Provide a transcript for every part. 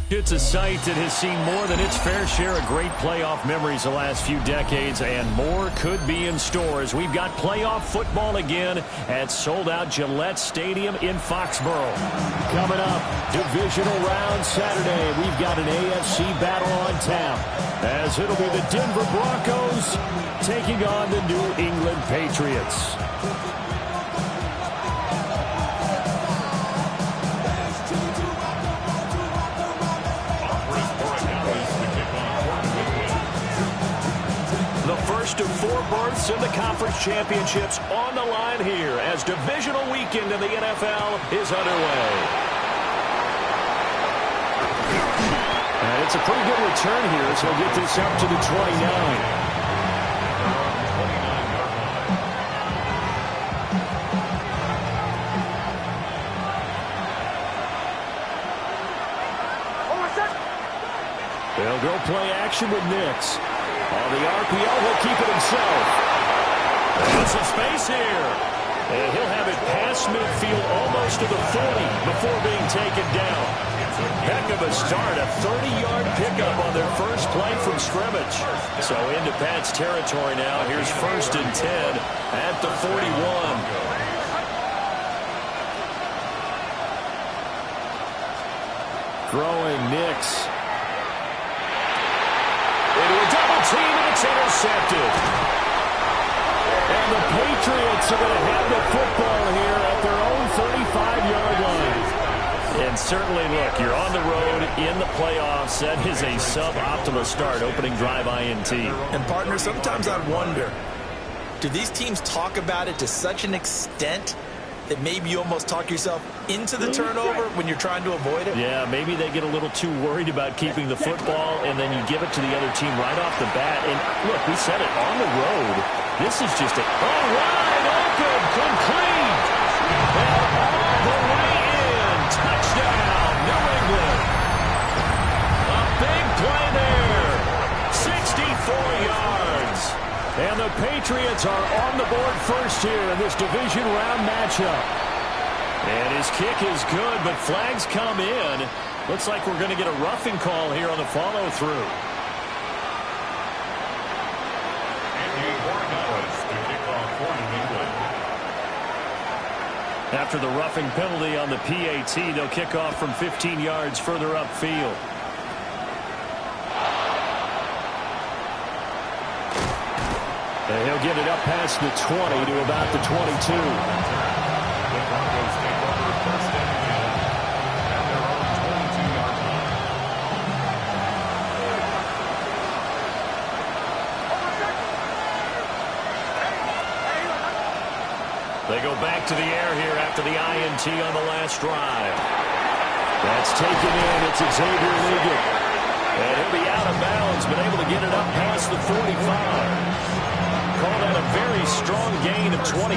It's a site that has seen more than its fair share of great playoff memories the last few decades, and more could be in store as we've got playoff football again at sold-out Gillette Stadium in Foxborough. Coming up, divisional round Saturday, we've got an AFC battle on tap, as it'll be the Denver Broncos taking on the New England Patriots. First of 4 berths in the conference championships on the line here as divisional weekend in the NFL is underway. And it's a pretty good return here, so we'll get this up to the 29. They'll go play action with Nix. On the RPO, he'll keep it himself. There's some space here. And he'll have it past midfield almost to the 40 before being taken down. Heck of a start, a 30-yard pickup on their first play from scrimmage. So into Pat's territory now. Here's 1st and 10 at the 41. Throwing Nix. Into a double team, and it's intercepted. And the Patriots are going to have the football here at their own 35-yard line. And certainly, look, you're on the road in the playoffs. That is a suboptimal start, opening drive INT. And, partner, sometimes I wonder, do these teams talk about it to such an extent that maybe you almost talk yourself into the turnover when you're trying to avoid it? Yeah, maybe they get a little too worried about keeping the football, and then you give it to the other team right off the bat. And, look, we said it, on the road, this is just a wide open, complete, and all the way in. Touchdown, New England. A big play there, 64 yards. And the Patriots are on the board first here in this division round matchup. And his kick is good, but flags come in. Looks like we're going to get a roughing call here on the follow-through. After the roughing penalty on the PAT, they'll kick off from 15 yards further upfield. And he'll get it up past the 20 to about the 22. They go back to the air here after the INT on the last drive. That's taken in. It's Xavier Liggett. And he'll be out of bounds, but able to get it up past the 45. Call that a very strong gain of 24.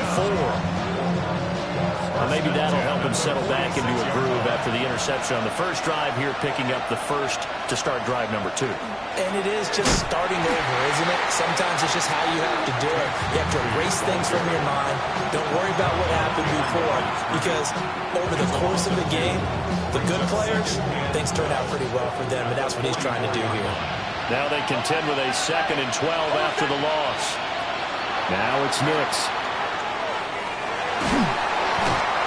Maybe that'll help him settle back into a groove after the interception on the first drive here, picking up the first to start drive number 2. And it is just starting over, isn't it? Sometimes it's just how you have to do it. You have to erase things from your mind. Don't worry about what happened before, because over the course of the game, the good players, things turn out pretty well for them, and that's what he's trying to do here. Now they contend with a 2nd and 12 after the loss. Now it's Nix.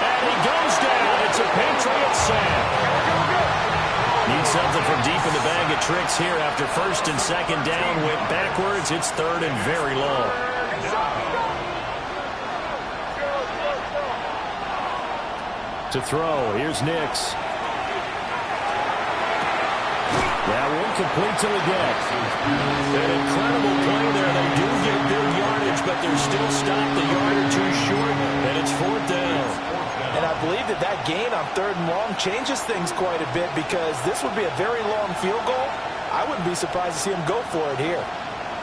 And he goes down. It's a Patriot sack. Need something from deep in the bag of tricks here after 1st and 2nd down. Went backwards. It's 3rd and very long. To throw. Here's Nix. That one complete to the deck. An incredible play there. They do get big yardage, but they're still stopped a yard or 2 short, and it's 4th down. And I believe that that gain on 3rd and long changes things quite a bit, because this would be a very long field goal. I wouldn't be surprised to see him go for it here.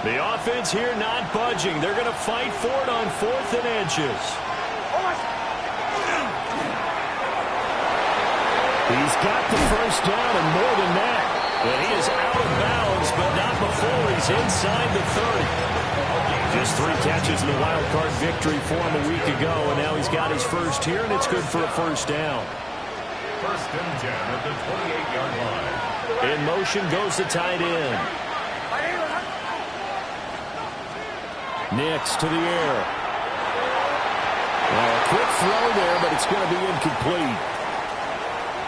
The offense here not budging. They're going to fight for it on 4th and inches. He's got the first down and more than that. And he is out of bounds, but not before he's inside the 30. Just 3 catches in the wild card victory for him a week ago, and now he's got his first here, and it's good for a first down. 1st and 10 at the 28-yard line. In motion goes the tight end. Nix to the air. Well, a quick throw there, but it's going to be incomplete.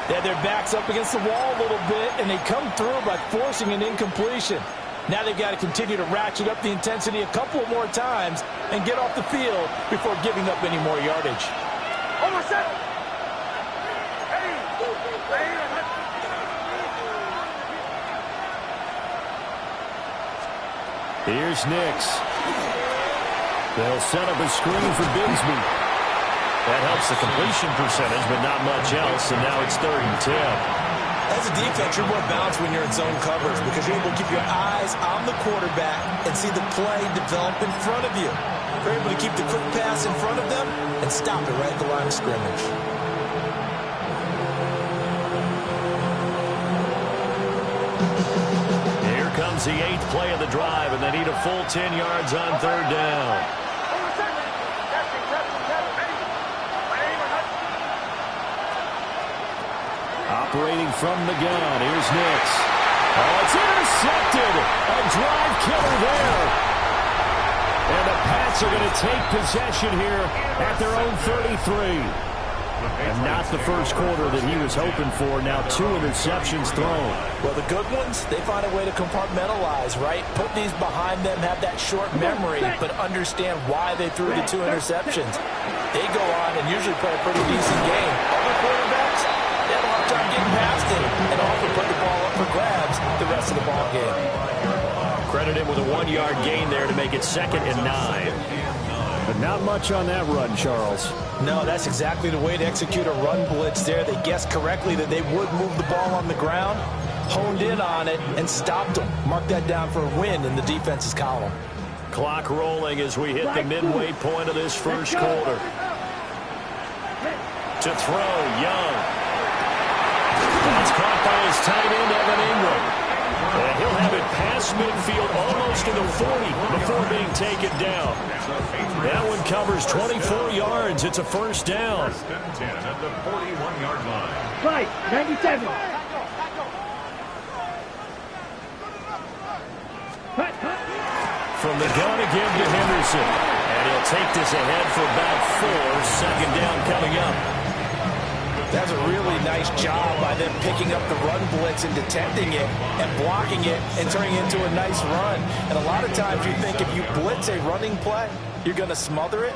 Yeah, their back's up against the wall a little bit, and they come through by forcing an incompletion. Now they've got to continue to ratchet up the intensity a couple more times and get off the field before giving up any more yardage. Here's Nix. They'll set up a screen for Bigsby. That helps the completion percentage, but not much else, and now it's 3rd and 10. As a defense, you're more balanced when you're in zone coverage because you're able to keep your eyes on the quarterback and see the play develop in front of you. You're able to keep the quick pass in front of them and stop it right at the line of scrimmage. Here comes the 8th play of the drive, and they need a full 10 yards on 3rd down. Operating from the gun, here's Nix. Oh, it's intercepted. A drive killer there. And the Pats are going to take possession here at their own 33. And not the first quarter that he was hoping for. Now 2 interceptions thrown. Well, the good ones, they find a way to compartmentalize, right? Put these behind them, have that short memory, but understand why they threw the 2 interceptions. They go on and usually play a pretty decent game. Other quarterbacks, they have a hard time getting past it and often put the ball up for grabs the rest of the ball game. Credit him with a 1-yard gain there to make it 2nd and 9. But not much on that run, Charles. No, that's exactly the way to execute a run blitz there. They guessed correctly that they would move the ball on the ground, honed in on it, and stopped them. Mark that down for a win in the defense's column. Clock rolling as we hit the midway point of this first quarter. To throw, Young. That's caught by his tight end, Evan Ingram. And he'll have it past midfield almost to the 40 before being taken down. That one covers 24 yards. It's a first down. First and 10 at the 41-yard line. Right, 97. From the gun again to Henderson. And he'll take this ahead for about 4. Second down coming up. That's a really nice job by them picking up the run blitz and detecting it and blocking it and turning it into a nice run. And a lot of times you think if you blitz a running play, you're going to smother it.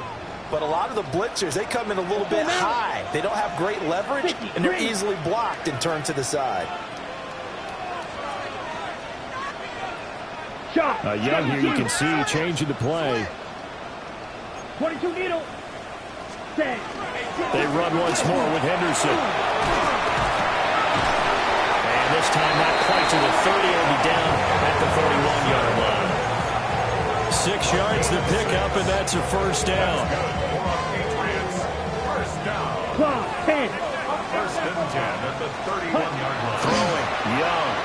But a lot of the blitzers, they come in a little bit high. They don't have great leverage, and they're easily blocked and turned to the side. Young here, you can see changing the play. 22 needle. Stay. They run once more with Henderson. And this time not quite to the 30. It'll be down at the 41-yard line. 6 yards to pick up, and that's a first down. First down. 10. First and 10 at the 31-yard line. Throwing, Young.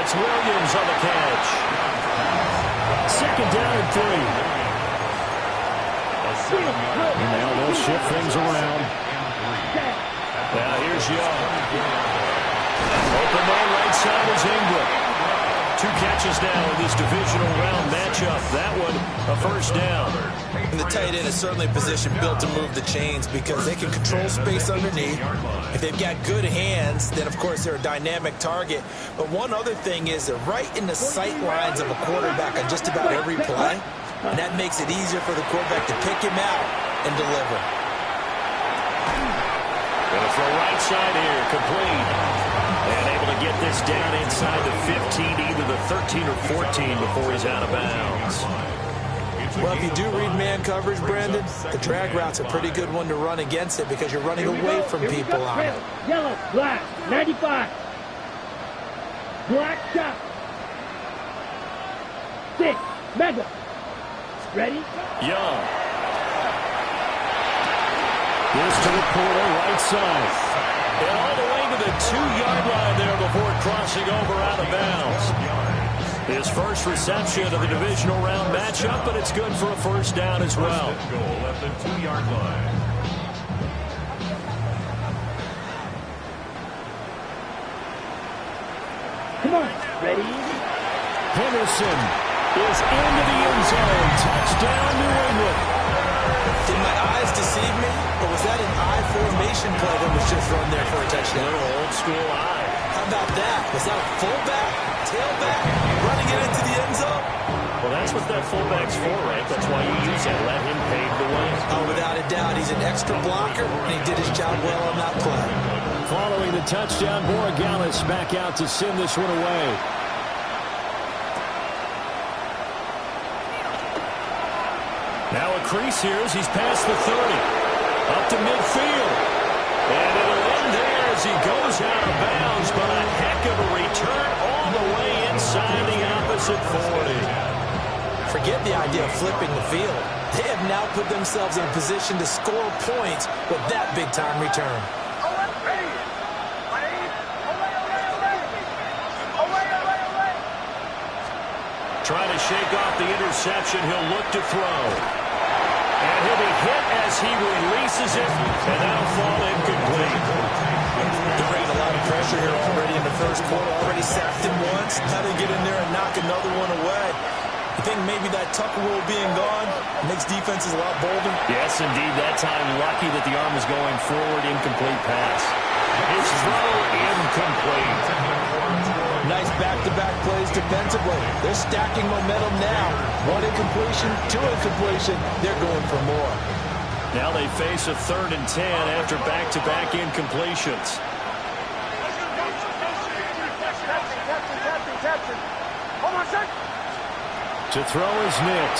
It's Williams on the catch. Second down and 3. And now they'll shift things around. Now here's Young. Open man right side is Ingram. 2 catches now in this divisional round matchup. That one a first down. And the tight end is certainly a position built to move the chains because they can control space underneath. If they've got good hands, then of course they're a dynamic target. But one other thing is they're right in the sight lines of a quarterback on just about every play. And that makes it easier for the quarterback to pick him out and deliver. Gonna throw right side here, complete. And able to get this down inside the 15, either the 13 or 14 before he's out of bounds. Well, if you do read man coverage, Brandon, the drag route's a pretty good one to run against it because you're running away from people on it. Yellow, black, 95. Black shot. 6, mega. Ready? Young. Gives to the corner, right side. And all the way to the 2-yard line there before crossing over out of bounds. His first reception of the divisional round matchup, but it's good for a first down as well. Goal at the 2-yard line. Come on. Ready? Henderson is into the end zone. Touchdown, New England. Did my eyes deceive me, or was that an I formation play that was just run there for a touchdown? Little old school eye. How about that? Was that a fullback, tailback, running it into the end zone? Well, that's what that fullback's for, right? That's why you use it. Let him pave the way. Oh, without a doubt, he's an extra blocker, and he did his job well on that play. Following the touchdown, Borregales back out to send this one away. Now a crease here as he's past the 30. Up to midfield. And it'll end there as he goes out of bounds, but a heck of a return all the way inside the opposite 40. Forget the idea of flipping the field. They have now put themselves in a position to score points with that big-time return. Trying to shake off the interception. He'll look to throw. And he'll be hit as he releases it, and that'll fall incomplete. They're bringing a lot of pressure here already in the first quarter. Already sacked him once. How to get in there and knock another one away. I think maybe that Tucker rule being gone makes defenses a lot bolder. Yes, indeed. That time, lucky that the arm was going forward. Incomplete pass. His throw incomplete. Nice back-to-back plays defensively. They're stacking momentum now. One incompletion, two incompletion. They're going for more. Now they face a 3rd and 10 after back-to-back incompletions. To throw is Nix.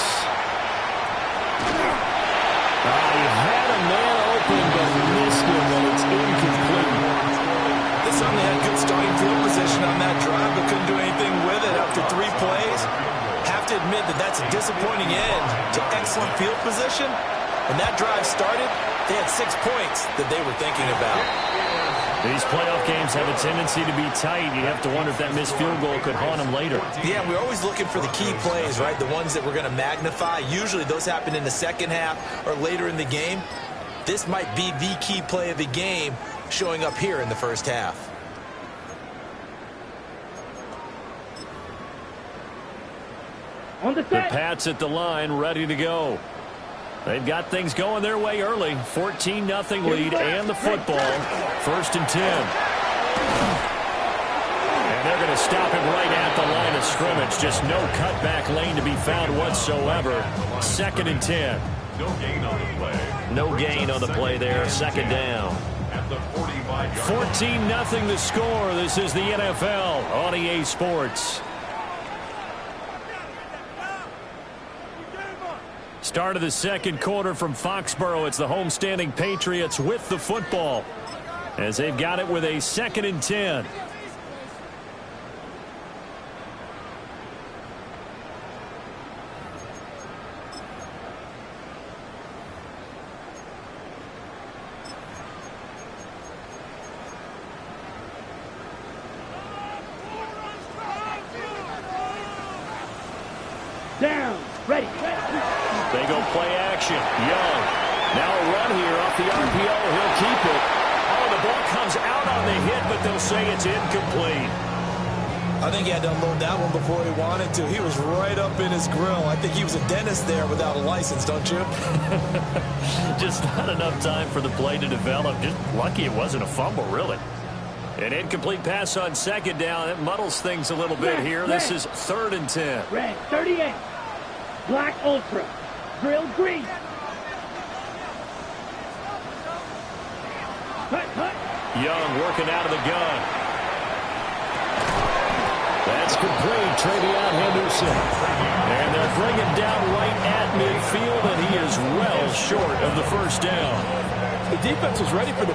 He had a man open, but missed him when it's incomplete. They certainly had good starting field position on that drive, but couldn't do anything with it after 3 plays. Have to admit that that's a disappointing end to excellent field position. When that drive started, they had 6 points that they were thinking about. These playoff games have a tendency to be tight. You have to wonder if that missed field goal could haunt them later. Yeah, we're always looking for the key plays, right? The ones that we're going to magnify. Usually those happen in the second half or later in the game. This might be the key play of the game showing up here in the first half. On the The set. Pats at the line, ready to go. They've got things going their way early. 14-0 lead and the football. 1st and 10. And they're going to stop him right at the line of scrimmage. Just no cutback lane to be found whatsoever. 2nd and 10. No gain on the play. No gain on the play there. 2nd down. At the 45-yard 14-0 the score. This is the NFL on EA Sports. Start of the second quarter from Foxborough. It's the homestanding Patriots with the football as they've got it with a 2nd and 10. Down. Ready. They go play action. Young. Now a run here off the RPO. He'll keep it. Oh, the ball comes out on the hit, but they'll say it's incomplete. I think he had to unload that one before he wanted to. He was right up in his grill. I think he was a dentist there without a license, don't you? Just not enough time for the play to develop. Just lucky it wasn't a fumble, really. An incomplete pass on 2nd down. It muddles things a little bit here. This is 3rd and 10. Red 38. Black Ultra. Grill green. Cut. Young working out of the gun. That's complete. Travion Henderson. And they'll bring him down right at midfield, and he is well short of the 1st down. The defense was ready for the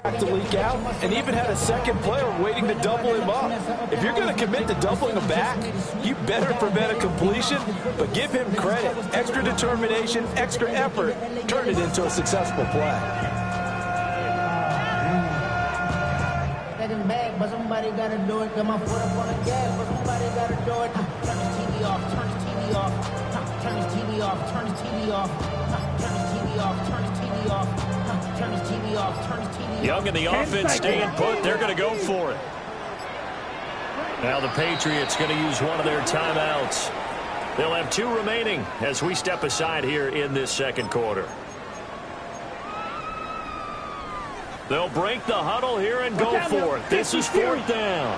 To leak out, and even had a second player waiting to double him up. If you're going to commit to doubling him back, you better prevent a completion, but give him credit. Extra determination, extra effort, turn it into a successful play. But somebody gotta do it. Got my foot up on the gas, but somebody gotta do it. Turn his TV off, turn his TV off. Turn his TV off, turn his TV off. Turn his TV off, turn his TV off. Turn his TV off, turn his TV off. Young and the offense staying put. They're going to go for it. Now the Patriots going to use one of their timeouts. They'll have 2 remaining as we step aside here in this second quarter. They'll break the huddle here and go for it. This is 4th down.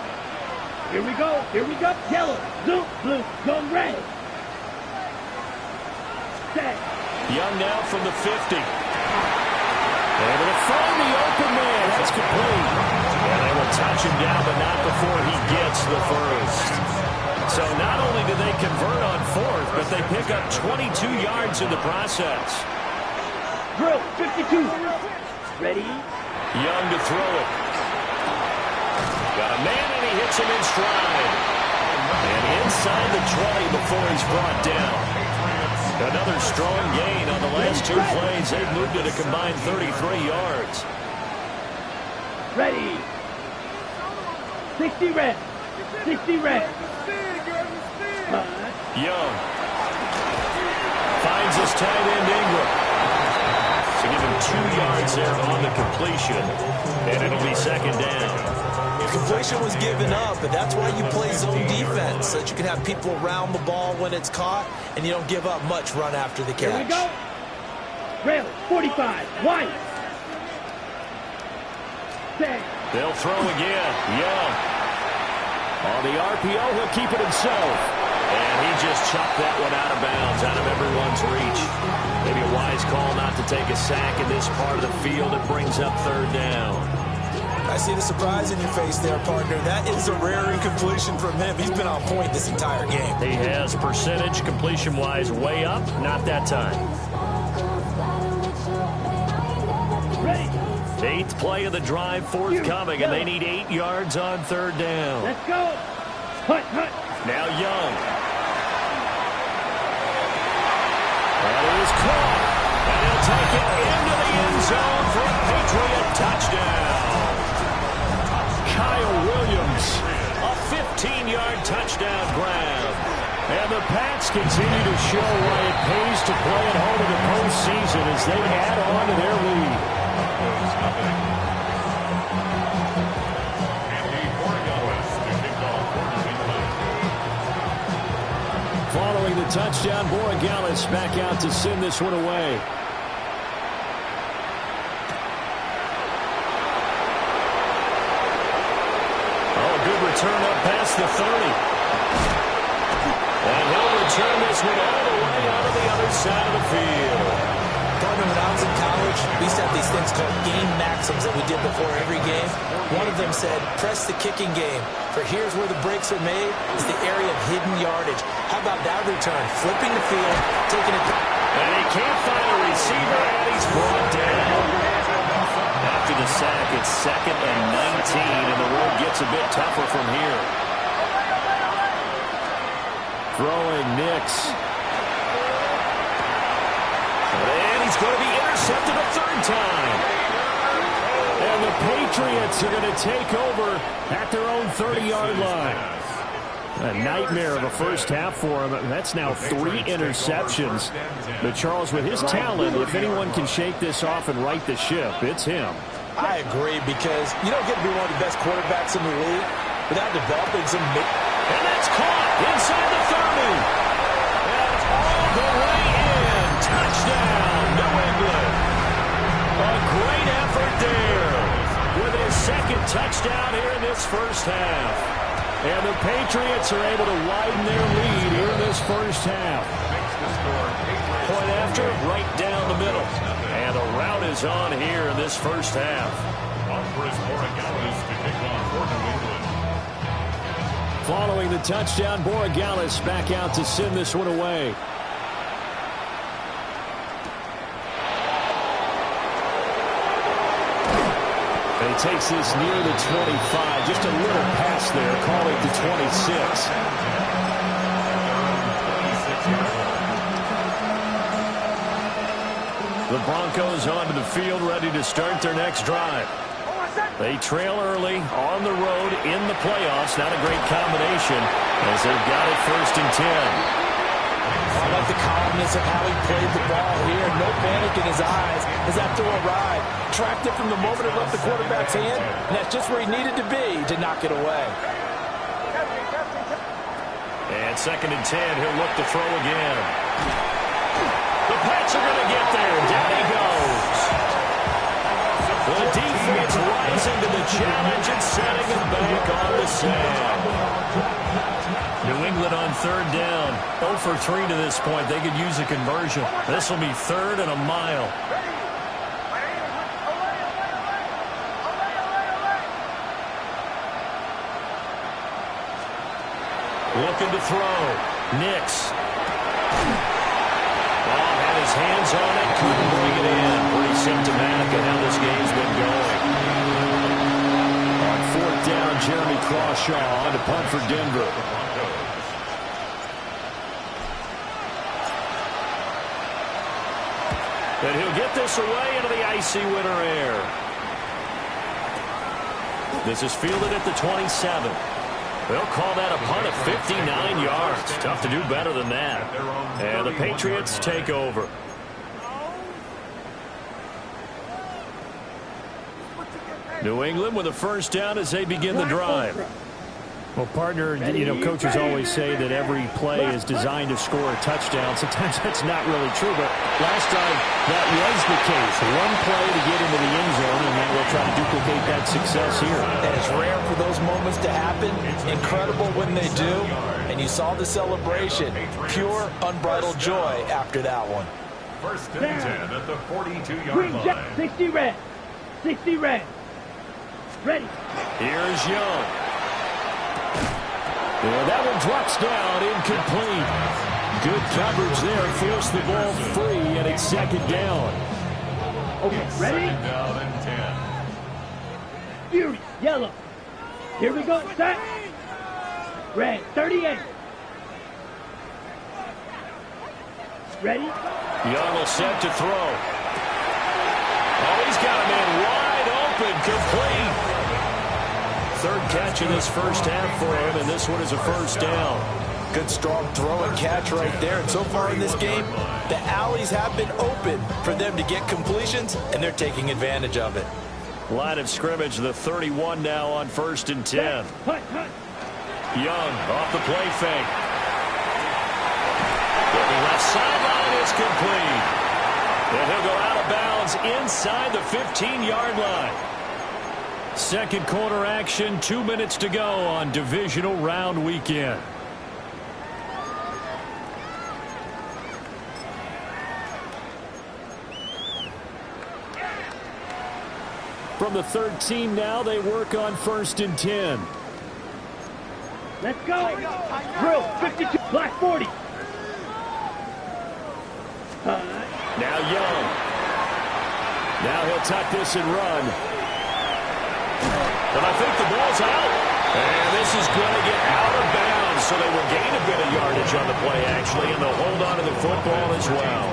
Here we go. Here we go. Yellow, blue, blue, go red. Set. Young now from the 50. Able to find the open man. That's complete. And they will touch him down, but not before he gets the first. So not only do they convert on 4th, but they pick up 22 yards in the process. Drill, 52. Ready? Young to throw it. Got a man, and he hits him in stride. And inside the 20 before he's brought down. Another strong gain on the last 2 plays. They've moved it a combined 33 yards. Ready. 60 red. 60 red. Young finds his tight end Ingram. So give him 2 yards there on the completion. And it'll be 2nd down. Completion was given up, and that's why you play zone defense, so that you can have people around the ball when it's caught, and you don't give up much run after the catch. Here we go. Rail, 45, white. Set. They'll throw again. Young. On the RPO, he'll keep it himself. And he just chopped that one out of bounds, out of everyone's reach. Maybe a wise call not to take a sack in this part of the field. It brings up 3rd down. I see the surprise in your face there, partner. That is a rare incompletion from him. He's been on point this entire game. He has percentage, completion-wise, way up. Not that time. Ready. 8th play of the drive forthcoming, and they need 8 yards on 3rd down. Let's go. Hut, hut. Now Young. That is caught. And he'll take it into the end zone for a Patriot touchdown. Kyle Williams, a 15-yard touchdown grab. And the Pats continue to show why it pays to play at home in the postseason as they add on to their lead. Following the touchdown, Borregales back out to send this one away. Return up past the 30. And he'll return this one all the way out of the other side of the field. Partner, when I was in college, we used to have these things called game maxims that we did before every game. One of them said, press the kicking game. For here's where the breaks are made, is the area of hidden yardage. How about that return? Flipping the field, taking it. And he can't find a receiver, and he's brought down. After the sack, it's 2nd and 19, and the road gets a bit tougher from here. Throwing Nix. And he's going to be intercepted a 3rd time. And the Patriots are going to take over at their own 30-yard line. A nightmare of a first half for him. That's now 3 interceptions. But Charles, with his talent, if anyone can shake this off and right the ship, it's him. I agree, because you don't get to be one of the best quarterbacks in the league without developing some... And that's caught inside the 30. And all the way in. Touchdown, New England. A great effort there with his 2nd touchdown here in this first half. And the Patriots are able to widen their lead here in this first half. Point after, right down the middle. And the route is on here in this first half. Following the touchdown, Borregales back out to send this one away. he takes this near the 25. Just a little pass there. Call it the 26. The Broncos onto the field, ready to start their next drive. They trail early on the road in the playoffs. Not a great combination as they've got it 1st and 10. I like the calmness of how he played the ball here. No panic in his eyes as that throw arrived. Tracked it from the moment it left the quarterback's hand, and that's just where he needed to be to knock it away. And 2nd and 10, he'll look to throw again. The Pats are going to get there. Down he goes. The defense rising to the challenge and setting him back on the sand. New England on 3rd down. 0 for 3 to this point. They could use a conversion. This will be 3rd and a mile. Looking to throw. Nix. Ball had his hands on it. Couldn't bring it in. Pretty symptomatic of how this game's been going. On 4th down, Jeremy Crawshaw on to punt for Denver. And he'll get this away into the icy winter air. This is fielded at the 27. They'll call that a punt of 59 yards. Tough to do better than that. And the Patriots take over. New England with a 1st down as they begin the drive. Well, partner, you know, coaches always say that every play is designed to score a touchdown. Sometimes that's not really true, but last time that was the case. One play to get into the end zone, and now we'll try to duplicate that success here. And it's rare for those moments to happen. Incredible when they do. And you saw the celebration. Pure, unbridled joy after that one. 1st and 10 at the 42-yard Green line. 60 red. 60 red. Ready. Here's Young. And that one drops down, incomplete. Good coverage there, forced the ball free, and it's 2nd down. Okay, ready? 2nd down and 10. Fury, yellow. Here we go, set. Red, 38. Ready? Young will set to throw. Oh, he's got a man wide open, complete. 3rd catch in this 1st half for him, and this one is a 1st down. Good strong throw and catch right there. And so far in this game, the alleys have been open for them to get completions, and they're taking advantage of it. Line of scrimmage, the 31 now on 1st and 10. Young off the play fake. Looking left sideline is complete. And he'll go out of bounds inside the 15-yard line. 2nd quarter action, 2 minutes to go on divisional round weekend. From the 13 now, they work on 1st and 10. Let's go. Drill, 52, black 40. Now Young. Now he'll tuck this and run. But I think the ball's out. And this is going to get out of bounds. So they will gain a bit of yardage on the play, actually, and they'll hold on to the football as well.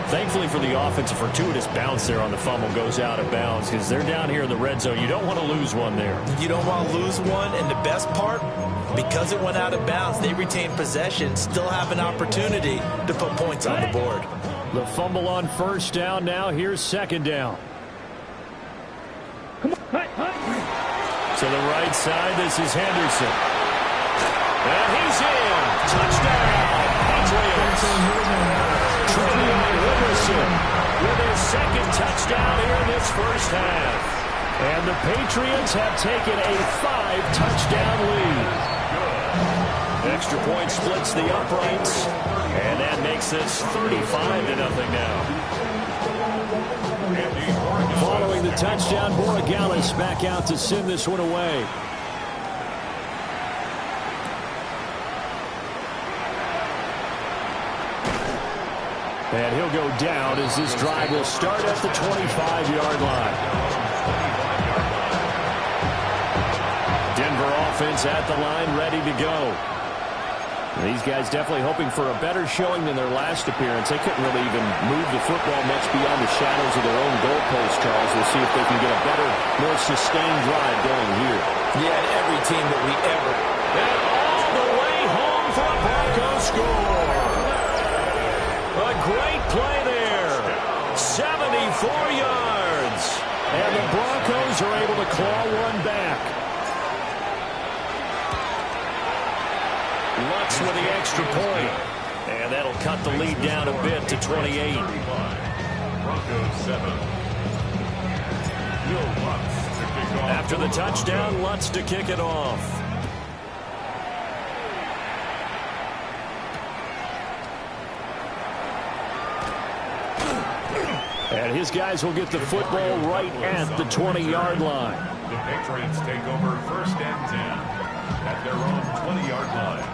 Thankfully for the offense, a fortuitous bounce there on the fumble goes out of bounds because they're down here in the red zone. You don't want to lose one there. You don't want to lose one, and the best part, because it went out of bounds, they retain possession, still have an opportunity to put points on the board. The fumble on 1st down now. Here's 2nd down. Come on, cut. To the right side, this is Henderson. And he's in. Touchdown, Patriots. Trevion Henderson with his 2nd touchdown here in this 1st half. And the Patriots have taken a 5-touchdown lead. Extra point splits the uprights. And that makes this 35-0 now. Following the touchdown, Borregales back out to send this one away. And he'll go down as this drive will start at the 25-yard line. offense at the line, ready to go. These guys definitely hoping for a better showing than their last appearance. They couldn't really even move the football much beyond the shadows of their own goalpost, Charles. We'll see if they can get a better, more sustained drive going here. Yeah, and every team that we ever... And all the way home for a Broncos score. A great play there. 74 yards. And the Broncos are able to claw one back. Lutz with the extra point. And that'll cut the lead down a bit to 28. Broncos 7. After the touchdown, Lutz to kick it off. And his guys will get the football right at the 20-yard line. The Patriots take over 1st and 10 at their own 20-yard line.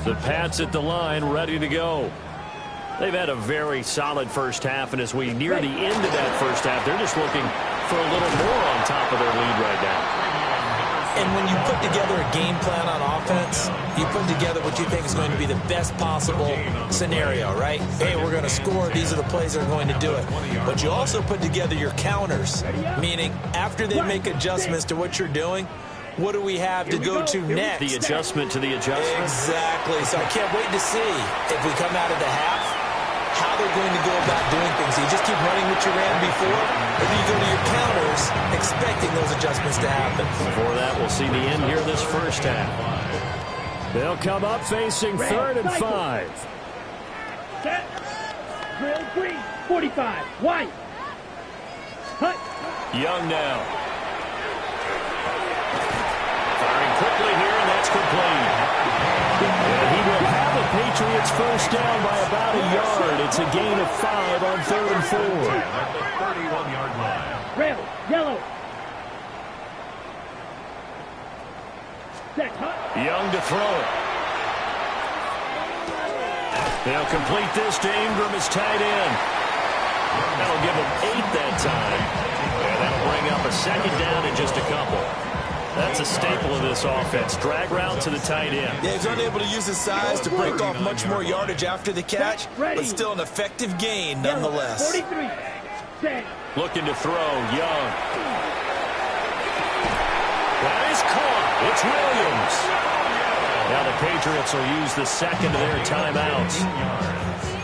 The Pats at the line, ready to go. They've had a very solid first half, and as we near the end of that first half, they're just looking for a little more on top of their lead right now. And when you put together a game plan on offense, you put together what you think is going to be the best possible scenario, right? Hey, we're going to score. These are the plays that are going to do it. But you also put together your counters, meaning after they make adjustments to what you're doing, what do we have to go to next? The adjustment to the adjustment. Exactly. So I can't wait to see if we come out of the half, how they're going to go about doing things. Do you just keep running what you ran before, or do you go to your counters expecting those adjustments to happen? Before that, we'll see the end here this first half. They'll come up facing 3rd and 5. Set. Drill green. 45. White. Hut. Young now. Firing quickly here, and that's complete. And he will have the Patriots first down by about a yard. It's a gain of 5 on 3rd and 4. At the 31-yard line. Red. Yellow. Set. Hut. Young to throw it. They'll complete this to Ingram as tight end. That'll give him 8 that time. And that'll bring up a second down in just a couple. That's a staple of this offense. Drag route to the tight end. Yeah, he's unable to use his size to break off much more yardage after the catch, but still an effective gain nonetheless. 43. Set. Looking to throw, Young. That is caught. It's Williams. Now the Patriots will use the second of their timeouts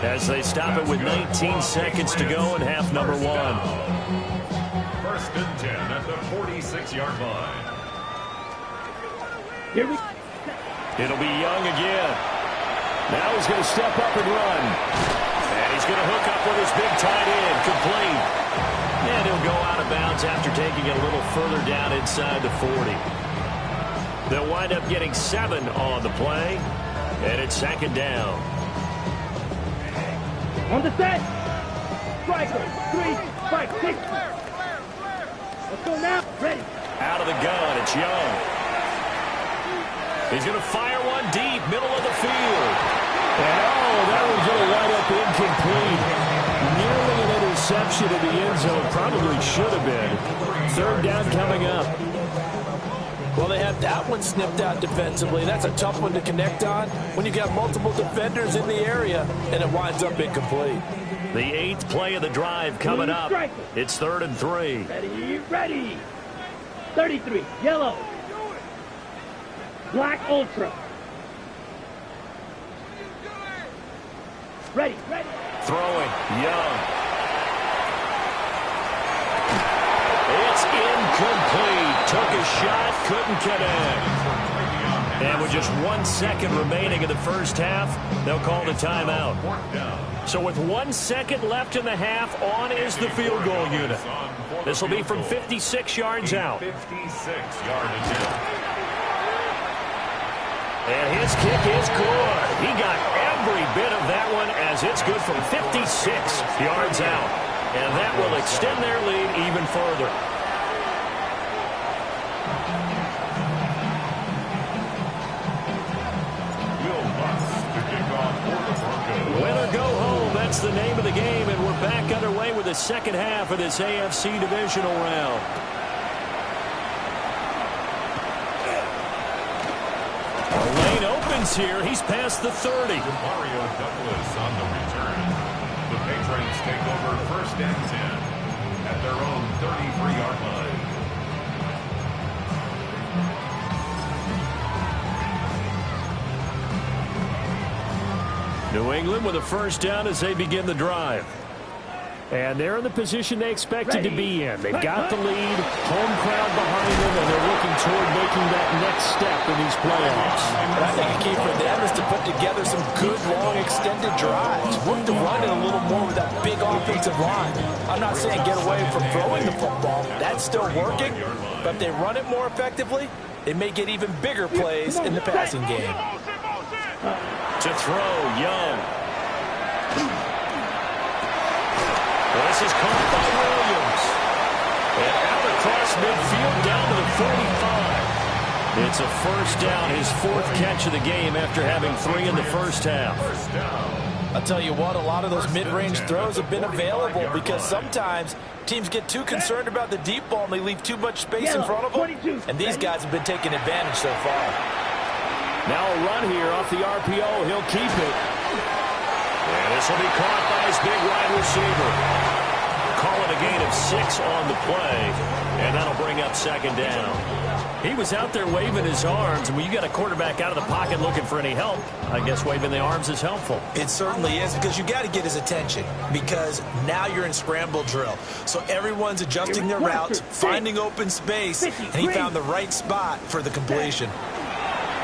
as they stop it with 19 seconds to go in half number 1. 1st and 10 at the 46-yard line. Here we It'll be Young again. Now he's going to step up and run. And he's going to hook up with his big tight end. Complete. And he'll go out of bounds after taking it a little further down inside the 40. They'll wind up getting 7 on the play. And it's 2nd down. on the set. Striker. 3, 5, 6. Let's go now. Ready. Out of the gun. It's Young. He's going to fire one deep, middle of the field. And that one's going to wind up incomplete. Nearly an interception in the end zone. Probably should have been. 3rd down coming up. Well, they have that one snipped out defensively. That's a tough one to connect on when you got multiple defenders in the area, and it winds up incomplete. The 8th play of the drive coming up. It's 3rd and 3. Ready, ready. 33, yellow. Black Ultra. Ready, ready. Throwing, Young. It's incomplete. Took a shot, couldn't connect. And with just 1 second remaining in the first half, they'll call the timeout. So with 1 second left in the half, on is the field goal unit. This will be from 56 yards out. 56 yards in. And his kick is good. He got every bit of that one as it's good from 56 yards out. And that will extend their lead even further. Win or go home, that's the name of the game, and we're back underway with the second half of this AFC divisional round. The lane opens here. He's past the 30. Mario Douglas on the return. The Patriots take over first and 10 at their own 33-yard line. New England with a first down as they begin the drive. And they're in the position they expected to be in. They've got the lead, home crowd behind them, and they're looking toward making that next step in these playoffs. And I think a key for them is to put together some good, long, extended drives. Work to run it a little more with that big offensive line. I'm not saying get away from throwing the football. That's still working. But if they run it more effectively, they may get even bigger plays in the passing game. To throw, Young. This is caught by Williams. And out across midfield down to the 45. It's a first down, his fourth catch of the game after having 3 in the first half. I'll tell you what, a lot of those mid-range throws have been available because sometimes teams get too concerned about the deep ball and they leave too much space in front of them. And these guys have been taking advantage so far. Now a run here off the RPO. He'll keep it. And this will be caught by his big wide receiver. Call it a gain of 6 on the play. And that'll bring up second down. He was out there waving his arms. And when you got a quarterback out of the pocket looking for any help, I guess waving the arms is helpful. It certainly is because you got to get his attention because now you're in scramble drill. So everyone's adjusting their routes, finding open space, and he found the right spot for the completion.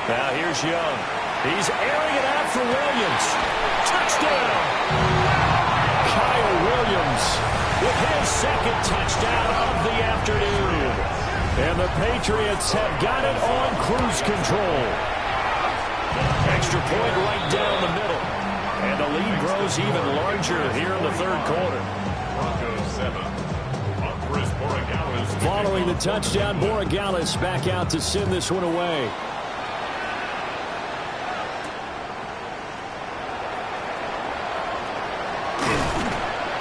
Now here's Young. He's airing it out for Williams. Touchdown! Kyle Williams with his second touchdown of the afternoon. And the Patriots have got it on cruise control. Extra point right down the middle. And the lead grows even larger here in the third quarter. Broncos 7. Following the touchdown, Borregales back out to send this one away.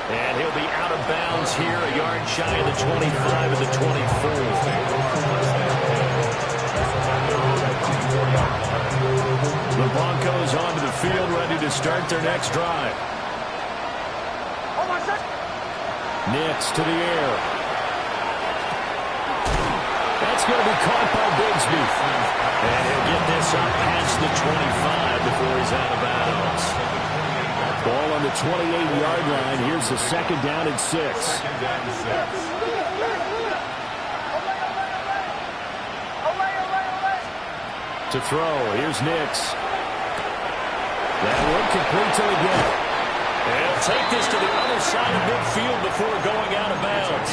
And he'll be out of bounds here, a yard shy of the 25 and the 24. The Broncos onto the field, ready to start their next drive. Nix to the air. That's going to be caught by Bigsby. And he'll get this up past the 25 before he's out of bounds. Ball on the 28-yard line. Here's the second down and 6. To throw. Here's Nix. That one complete to the gap. And he'll take this to the other side of midfield before going out of bounds.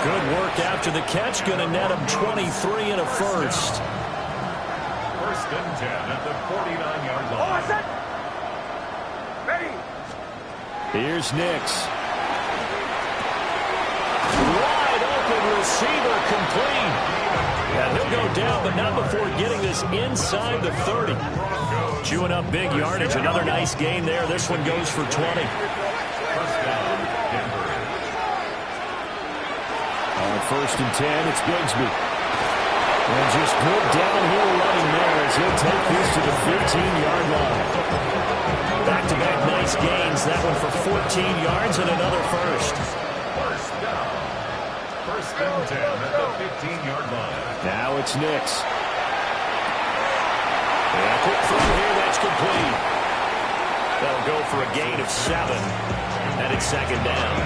Good work after the catch. Going to net him 23 and a first. First and 10 at the 49-yard line. Here's Nix. Wide open receiver complete. And he'll go down, but not before getting this inside the 30. Chewing up big yardage. Another nice gain there. This one goes for 20. On first and 10, it's Bigsby. And just good downhill running there as he'll take this to the 15-yard line. Back-to-back nice gains. That one for 14 yards and another first. First down. First and 10 at the 15-yard line. Now it's Nix. And a quick throw here. That's complete. That'll go for a gain of 7. And it's second down.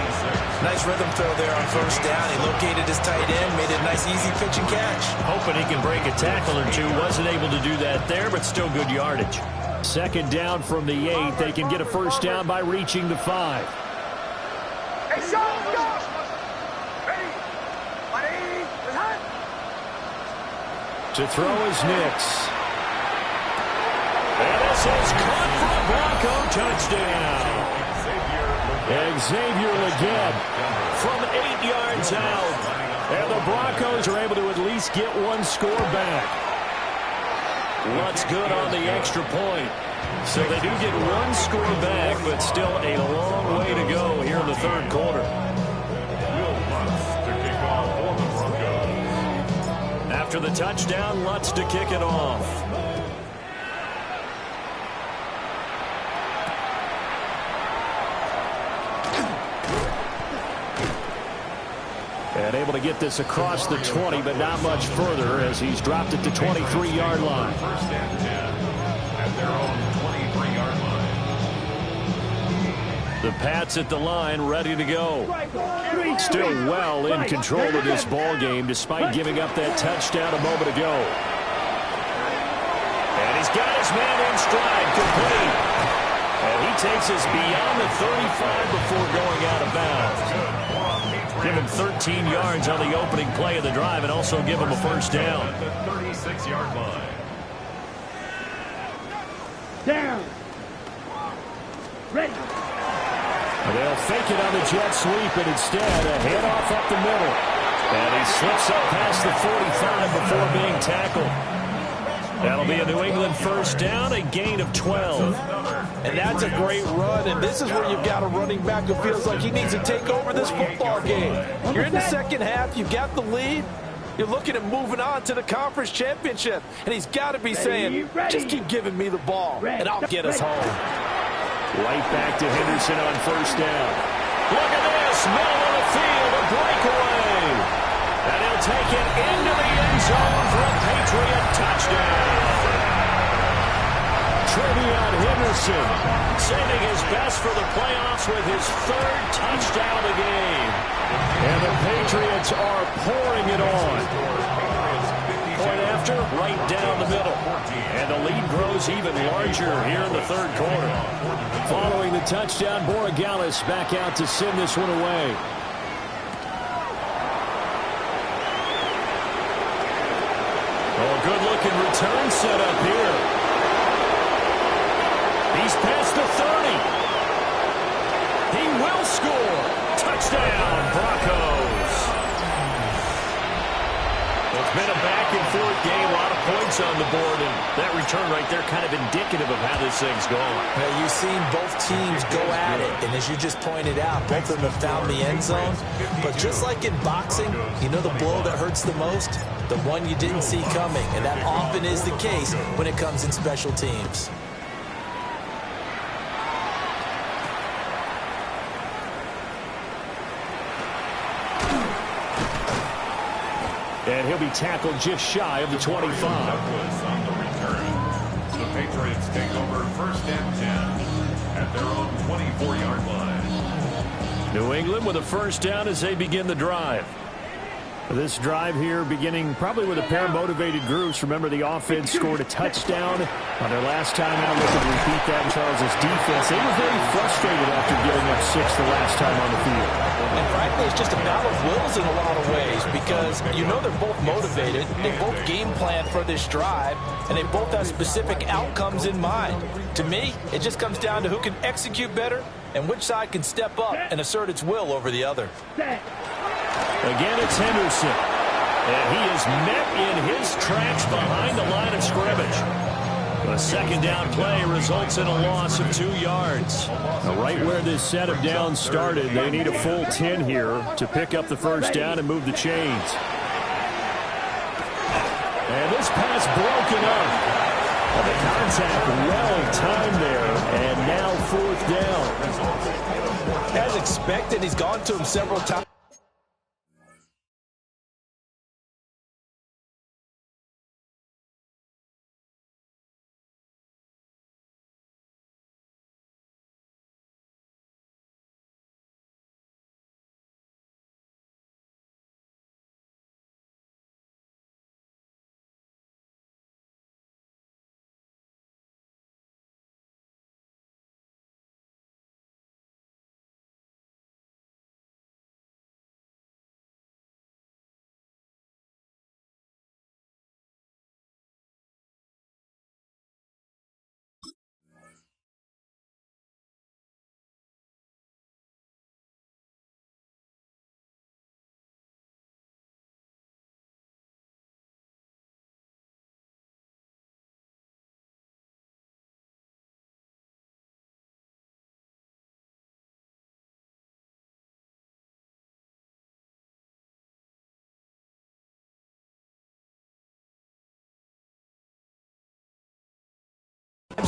Nice rhythm throw there on first down. He located his tight end, made it a nice easy pitch and catch. Hoping he can break a tackle or two. Wasn't able to do that there, but still good yardage. Second down from the 8. They can get a first down by reaching the 5. Hey, Sean, let's go! Ready? Ready? To throw is Nix. And this is caught for a Bronco touchdown. Xavier Legette from 8 yards out. And the Broncos are able to at least get one score back. What's good on the extra point? So they do get one score back, but still a long way to go here in the third quarter. after the touchdown, Lutz to kick it off. And able to get this across the 20, but not much further as he's dropped it to 23-yard line. First and 10 at their own 23-yard line. The Pats at the line, ready to go. Still well in control of this ball game, despite giving up that touchdown a moment ago. And he's got his man in stride, complete. And he takes us beyond the 35 before going out of bounds. Give him 13 yards on the opening play of the drive and also give him a first down. At the 36-yard line. Down. Ready. They'll fake it on the jet sweep, and instead a handoff up the middle. And he slips up past the 45 before being tackled. That'll be a New England first down, a gain of 12. And that's a great run, and this is where you've got a running back who feels like he needs to take over this football game. You're in the second half, you've got the lead, you're looking at moving on to the conference championship, and he's got to be saying, just keep giving me the ball, and I'll get us home. Right back to Henderson on first down. Look at this, middle of the field, a breakaway. And he'll take it into the end zone for a Patriot touchdown. Trevion Henderson saving his best for the playoffs with his third touchdown of the game. And the Patriots are pouring it on. Point after, right down the middle. And the lead grows even larger here in the third quarter. Following the touchdown, Borregales back out to send this one away. Oh, good-looking return set up here. He's past the 30. He will score. Touchdown, Broncos. Well, it's been a back-and-forth game, a lot of points on the board, and that return right there kind of indicative of how this thing's going. Well, you've seen both teams go at it, and as you just pointed out, both of them have found the end zone. But just like in boxing, you know the blow that hurts the most? The one you didn't see coming, and that often is the case when it comes in special teams. And he'll be tackled just shy of the 25. Douglas on the return. The Patriots take over first and 10 at their own 24-yard line. New England with a first down as they begin the drive. This drive here beginning probably with a pair of motivated groups. Remember, the offense scored a touchdown on their last time out. Looking to repeat that in Charles' defense. They were very frustrated after giving up 6 the last time on the field. And frankly, it's just a battle of wills in a lot of ways because you know they're both motivated. They both game plan for this drive, and they both have specific outcomes in mind. To me, it just comes down to who can execute better and which side can step up and assert its will over the other. Again, it's Henderson. And he is met in his tracks behind the line of scrimmage. A second down play results in a loss of 2 yards. Now, right where this set of downs started, they need a full 10 here to pick up the first down and move the chains. And this pass broken up. And the contact well timed there, and now fourth down. As expected, he's gone to him several times.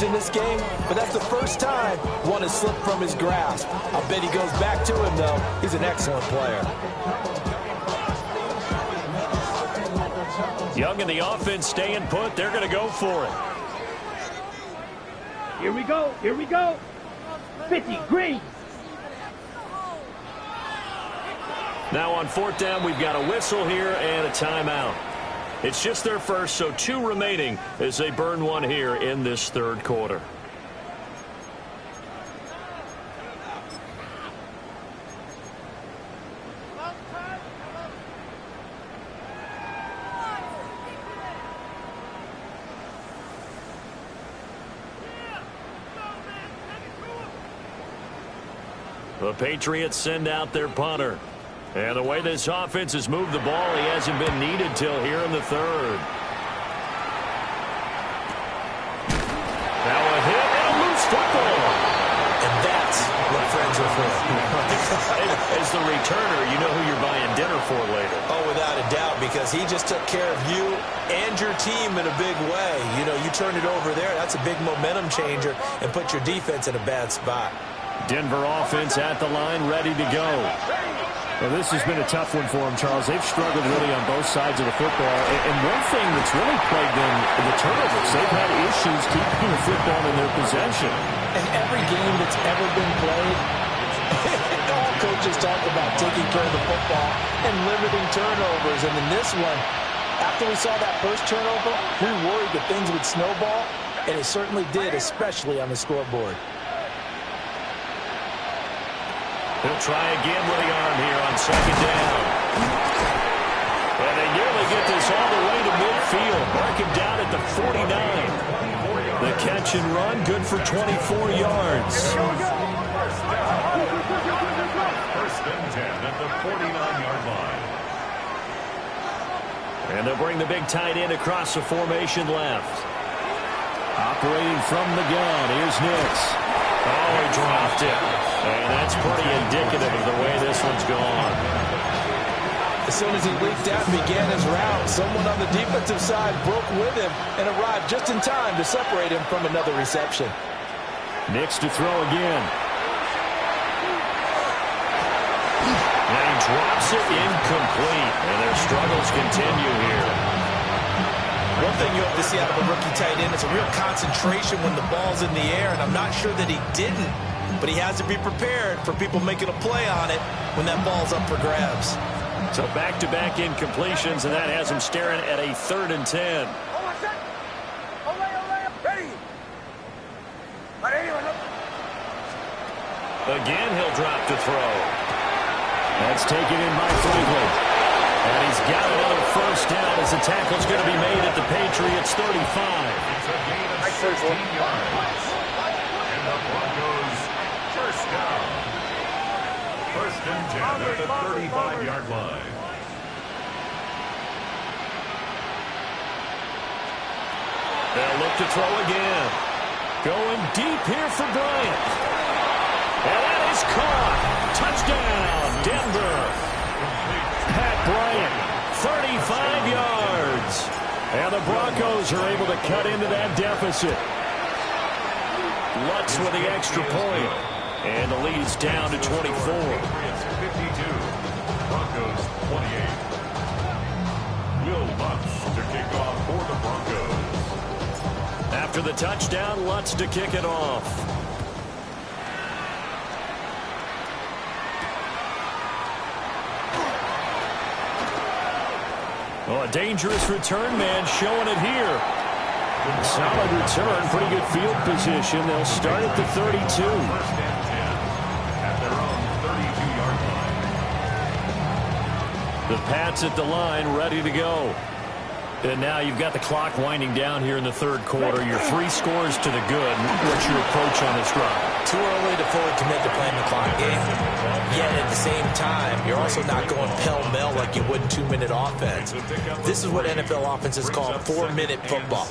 in this game, but that's the first time one has slipped from his grasp. I bet he goes back to him, though. He's an excellent player. Young in the offense staying put. They're going to go for it. Here we go. Here we go. 50, green. Now on fourth down, we've got a whistle here and a timeout. It's just their first, so 2 remaining as they burn one here in this third quarter. The Patriots send out their punter. And the way this offense has moved the ball, he hasn't been needed till here in the third. Now a hit and a loose football. And that's what friends are for. As the returner, you know who you're buying dinner for later. Oh, without a doubt, because he just took care of you and your team in a big way. You know, you turned it over there. That's a big momentum changer and put your defense in a bad spot. Denver offense at the line, ready to go. Well, this has been a tough one for them, Charles. They've struggled really on both sides of the football. And one thing that's really plagued them, the turnovers. They've had issues keeping the football in their possession. And every game that's ever been played, all coaches talk about taking care of the football and limiting turnovers. And in this one, after we saw that first turnover, we worried that things would snowball, and it certainly did, especially on the scoreboard. He'll try again with the arm here on second down. And they nearly get this all the way to midfield. Mark him down at the 49. The catch and run, good for 24 yards. First and 10 at the 49-yard line. And they'll bring the big tight end across the formation left. Operating from the gun, here's Nix. Oh, he dropped it. And that's pretty indicative of the way this one's gone. As soon as he leaped out and began his route, someone on the defensive side broke with him and arrived just in time to separate him from another reception. Nix to throw again. And he drops it incomplete. And their struggles continue here. One thing you have to see out of a rookie tight end is a real concentration when the ball's in the air, and I'm not sure that he didn't, but he has to be prepared for people making a play on it when that ball's up for grabs. So back-to-back incompletions, and that has him staring at a 3rd and 10. Again, he'll drop to throw. That's taken in by Franklin. And he's got another first down as the tackle's going to be made at the Patriots 35. It's a gain of 16 yards. And the Broncos first down. First and 10 at the 35-yard line. They'll look to throw again. Going deep here for Bryant. And that is caught. Touchdown, Denver. Pat Bryant, 35 yards. And the Broncos are able to cut into that deficit. Lutz with the extra point. And the lead is down to 24. Patriots 52. Broncos 28. Will Lutz to kick off for the Broncos. After the touchdown, Lutz to kick it off. Oh, a dangerous return man showing it here. Solid return, pretty good field position. They'll start at the 32. First and 10 at their own 32-yard line. The Pats at the line, ready to go. And now you've got the clock winding down here in the third quarter. You're 3 scores to the good. What's your approach on this drive? Too early to fully commit to playing the clock game. Yet at the same time, you're also not going pell-mell like you would in 2-minute offense. This is what NFL offenses call 4-minute football.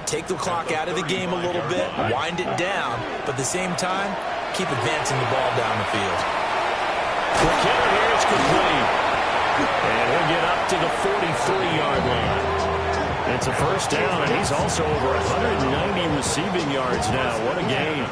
Take the clock out of the game a little bit, wind it down, but at the same time, keep advancing the ball down the field. Quick hitter here, it's complete. And he'll get up to the 43-yard line. It's a first down, and he's also over 190 receiving yards now. What a game.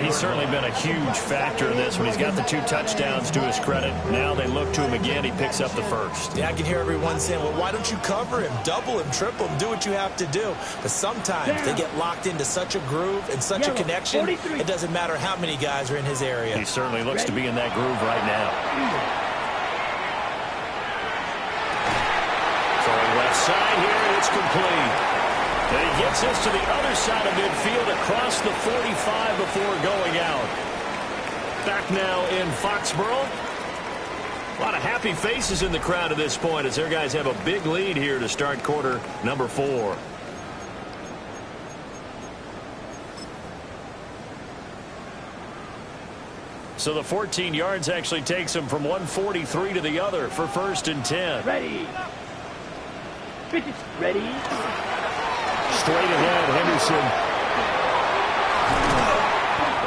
He's certainly been a huge factor in this when he's got the 2 touchdowns to his credit. Now they look to him again. He picks up the first. Yeah, I can hear everyone saying, well, why don't you cover him, double him, triple him, do what you have to do. But sometimes they get locked into such a groove and such a connection, it doesn't matter how many guys are in his area. He certainly looks to be in that groove right now. Left side here, it's complete. And he gets this to the other side of midfield across the 45 before going out. Back now in Foxborough. A lot of happy faces in the crowd at this point as their guys have a big lead here to start quarter number 4. So the 14 yards actually takes him from 143 to the other for 1st and 10. Ready. Pitches ready. Straight ahead, Henderson.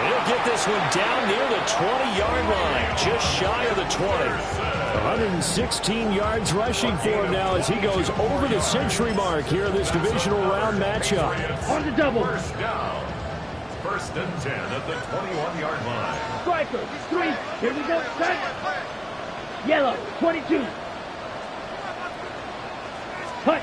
He'll get this one down near the 20-yard line, just shy of the 20. 116 yards rushing for him now as he goes over the century mark here in this divisional round matchup. On the double. First down. 1st and 10 at the 21-yard line. Striker, 3. Here we go. Set. Yellow, 22. Cut.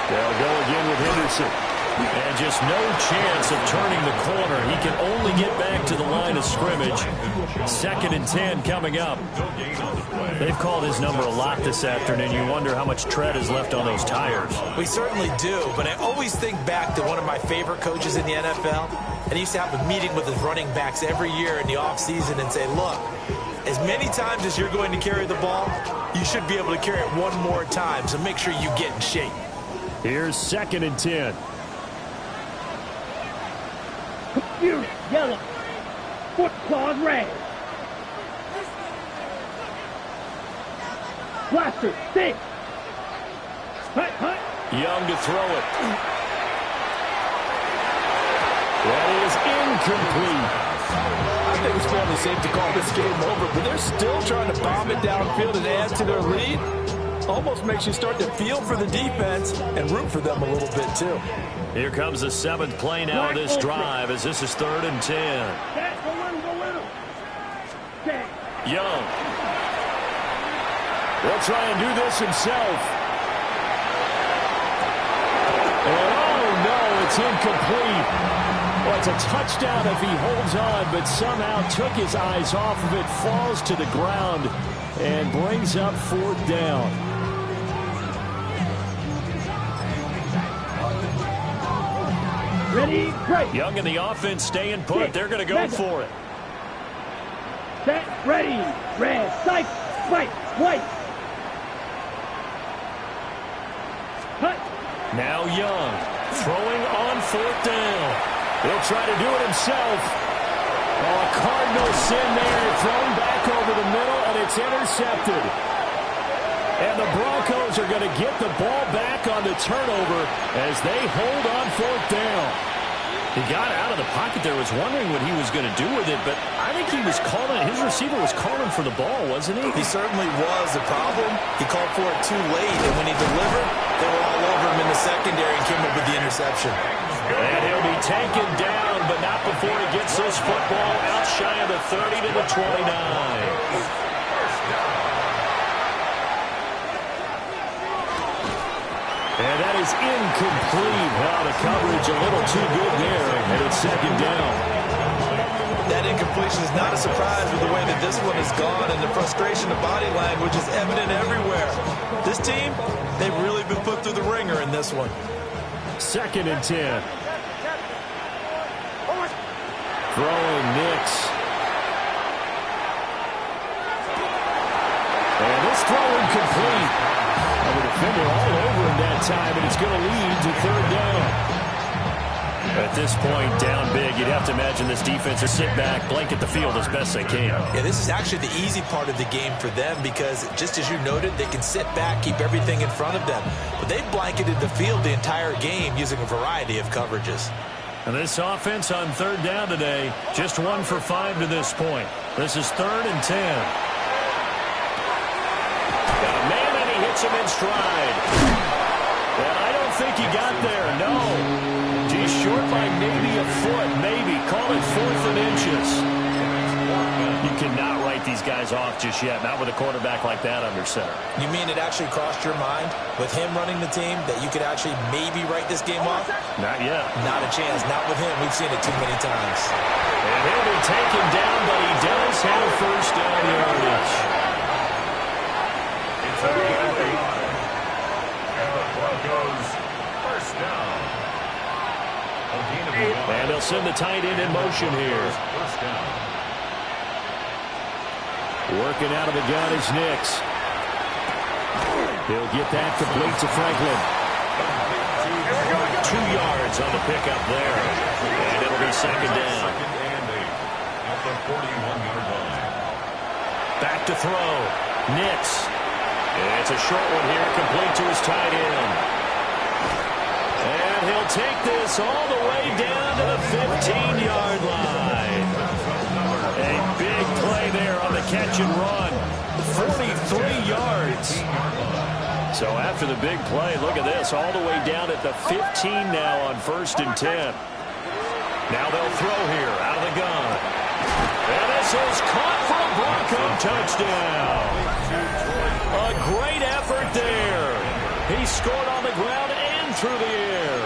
They'll go again with Henderson. And just no chance of turning the corner. He can only get back to the line of scrimmage. 2nd and 10 coming up. They've called his number a lot this afternoon. You wonder how much tread is left on those tires. We certainly do, but I always think back to one of my favorite coaches in the NFL. And he used to have a meeting with his running backs every year in the offseason and say, look, as many times as you're going to carry the ball, you should be able to carry it one more time, so make sure you get in shape. Here's 2nd and 10. Confused, yellow. Foot claws red. Blaster, 6. Hut. Young to throw it. That is incomplete. I think it's fairly safe to call this game over, but they're still trying to bomb it downfield and add to their lead. Almost makes you start to feel for the defense and root for them a little bit, too. Here comes the 7th play now of this drive as this is 3rd and 10. Go little. Young. They'll try and do this himself. And oh, no, it's incomplete. Well, it's a touchdown if he holds on, but somehow took his eyes off of it, falls to the ground, and brings up 4th down. Ready, break. Young in the offense staying put. They're going to go for it. Set, ready. Red, sight, fight, white. Cut. Now Young throwing on 4th down. He'll try to do it himself. Oh, a cardinal sin there. Thrown back over the middle, and it's intercepted. And the Broncos are going to get the ball back on the turnover as they hold on 4th down. He got out of the pocket there, was wondering what he was going to do with it, but I think he was calling, his receiver was calling for the ball, wasn't he? He certainly was. The problem, he called for it too late, and when he delivered, they were all over him in the secondary and came up with the interception. And he'll be taken down, but not before he gets this football out shy of the 30 to the 29. And that is incomplete. Well, the coverage a little too good there, and it's 2nd down. That incompletion is not a surprise with the way that this one has gone, and the frustration of body language is evident everywhere. This team, they've really been put through the ringer in this one. 2nd and 10. Throwing Nix. And this throw incomplete. And the defender all over him that time, and it's going to lead to 3rd down. At this point, down big, you'd have to imagine this defense will sit back, blanket the field as best they can. Yeah, this is actually the easy part of the game for them because, just as you noted, they can sit back, keep everything in front of them. But they've blanketed the field the entire game using a variety of coverages. And this offense on 3rd down today, just 1 for 5 to this point. This is 3rd and 10. Got a man, and he hits him in stride. think he got there. No. He's short by maybe a foot, maybe. Call it 4th and inches. You cannot write these guys off just yet, not with a quarterback like that under center. You mean it actually crossed your mind with him running the team that you could actually maybe write this game off? Not yet. Not a chance. Not with him. We've seen it too many times. And he'll be taken down, but he does have first down yardage. It's a and the Broncos first down. And they'll send the tight end in motion here. First down. Working out of the gun is Nix. He'll get that complete to Franklin. 2 yards on the pickup there. And it'll be second down. Second and 8 at the 41-yard line. Back to throw. Nix. It's a short one here, complete to his tight end. And he'll take this all the way down to the 15-yard line. A big play there on the catch and run. 43 yards. So after the big play, look at this, all the way down at the 15 now on 1st and 10. Now they'll throw here out of the gun. And this is caught for a Bronco touchdown. A great effort there. He scored on the ground and through the air.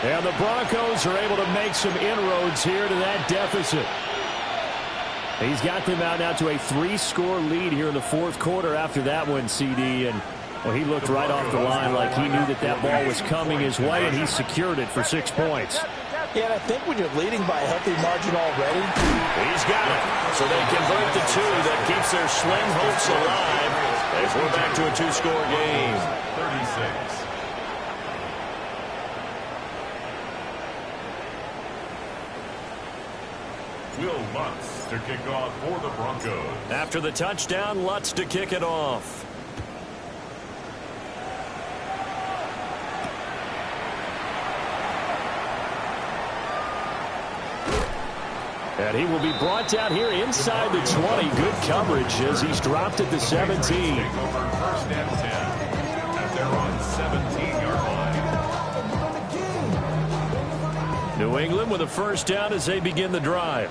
And the Broncos are able to make some inroads here to that deficit. He's got them out now to a 3-score lead here in the 4th quarter after that one, CD. And well, he looked right off the line like he knew that ball was coming his way, and he secured it for 6 points. Yeah, and I think when you're leading by a healthy margin already, he's got it. So they convert the 2. That keeps their slim hopes alive as we're back to a 2-score game. 36. Will Lutz to kick off for the Broncos. After the touchdown, Lutz to kick it off. And he will be brought down here inside the 20. Good coverage as he's dropped at the 17. Take over 1st and 10 as they're on 17-yard line. New England with a first down as they begin the drive.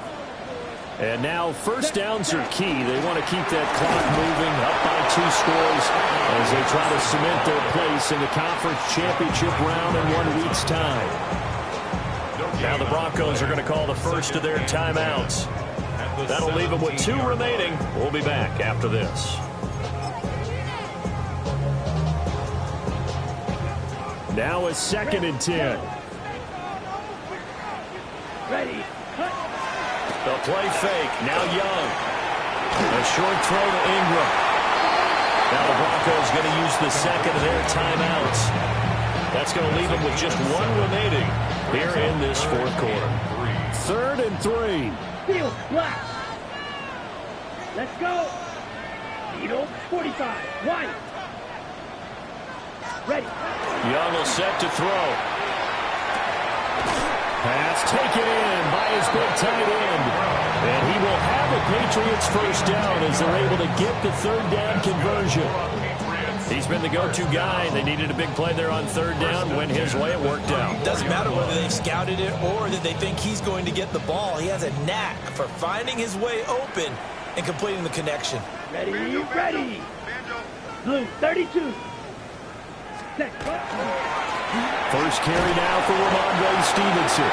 And now first downs are key. They want to keep that clock moving up by 2 scores as they try to cement their place in the conference championship round in 1 week's time. Now the Broncos are going to call the first of their timeouts. That'll leave them with 2 remaining. We'll be back after this. Now a 2nd and 10. Ready. The play fake. Now Young. A short throw to Ingram. Now the Broncos going to use the 2nd of their timeouts. That's going to leave them with just 1 remaining here in this 4th quarter. 3rd and 3. Field black. Let's go. Needle 45. White. Ready. Young will set to throw. Pass taken in by his big tight end. And he will have the Patriots first down as they're able to get the 3rd down conversion. He's been the go-to guy. They needed a big play there on 3rd down. Went his way. It worked out. Doesn't matter whether they've scouted it or that they think he's going to get the ball. He has a knack for finding his way open and completing the connection. Ready, ready. Blue 32. Set. First carry now for Ramondre Stevenson.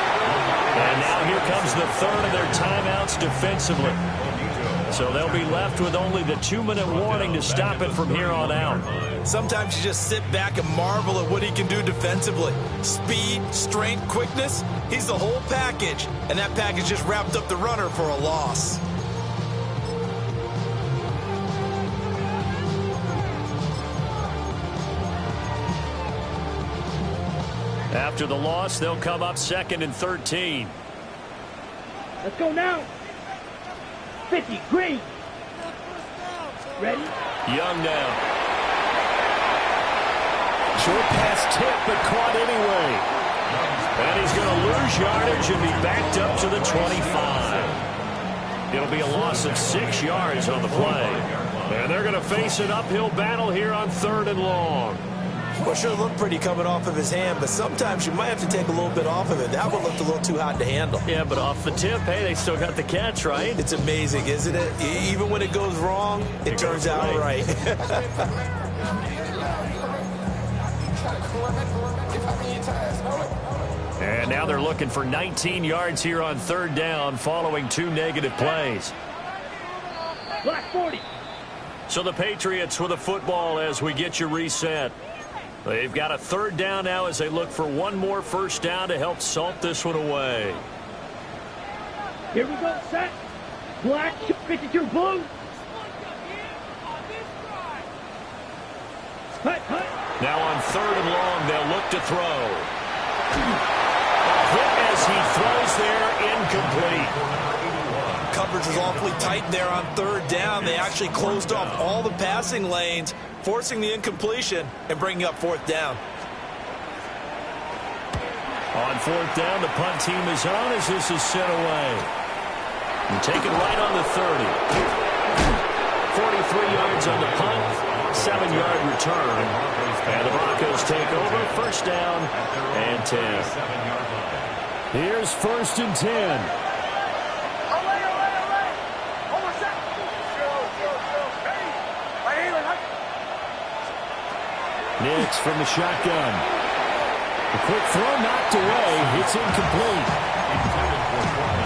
And now here comes the 3rd of their timeouts defensively. So they'll be left with only the 2-minute warning to stop it from here on out. Sometimes you just sit back and marvel at what he can do defensively. Speed, strength, quickness, he's the whole package. And that package just wrapped up the runner for a loss. After the loss, they'll come up 2nd and 13. Let's go now. 50, green. Ready? Young now. Short pass tip, but caught anyway. And he's going to lose yardage and be backed up to the 25. It'll be a loss of 6 yards on the play. And they're going to face an uphill battle here on 3rd and long. Well, sure looked pretty coming off of his hand, but sometimes you might have to take a little bit off of it. That one looked a little too hot to handle. Yeah, but off the tip, hey, they still got the catch, right? It's amazing, isn't it? Even when it goes wrong, it turns out right. And now they're looking for 19 yards here on third down following 2 negative plays. Black 40. So the Patriots with a football as we get you reset. They've got a third down now as they look for one more first down to help salt this one away. Here we go, set. Black 52 blue. Hut, hut. Now on third and long, they'll look to throw. Hit as he throws there, incomplete. Coverage was awfully tight there on third down. They actually closed off all the passing lanes, forcing the incompletion and bringing up fourth down. On fourth down, the punt team is on as this is sent away. And take it right on the 30. 43 yards on the punt, 7-yard return. And the Broncos take over, first down and 10. Here's first and 10. Nix from the shotgun. A quick throw knocked away. It's incomplete.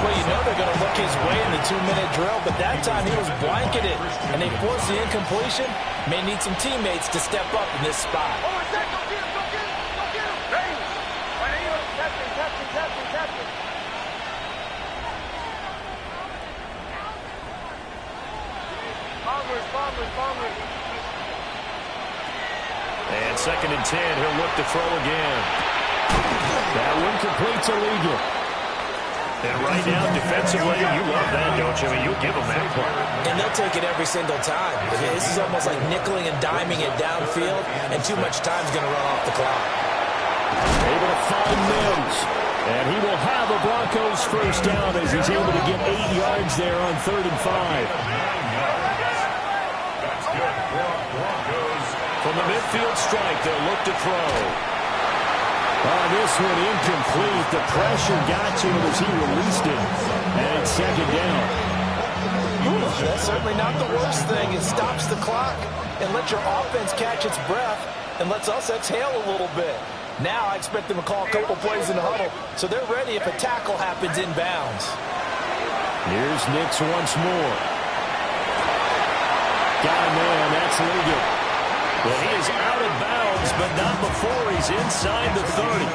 Well, you know they're going to look his way in the 2-minute drill, but that time he was blanketed, and they forced the incompletion. May need some teammates to step up in this spot. And second and 10, he'll look to throw again. That one completes illegal. And right now, defensively, you love that, don't you? I mean, you'll give them that play. And they'll take it every single time. This is almost like nickeling and diming it downfield, and too much time's going to run off the clock. Able to find Mims. And he will have a Broncos first down as he's able to get 8 yards there on third and 5. That's good. Broncos. From the midfield strike, they'll look to throw. Oh, this one incomplete. The pressure got to him as he released it. And it's second down. That's certainly not the worst thing. It stops the clock and lets your offense catch its breath and lets us exhale a little bit. Now I expect them to call a couple plays in the huddle so they're ready if a tackle happens inbounds. Here's Nix once more. Got him there, and that's legal. Well, he is out of bounds, but not before he's inside the 30.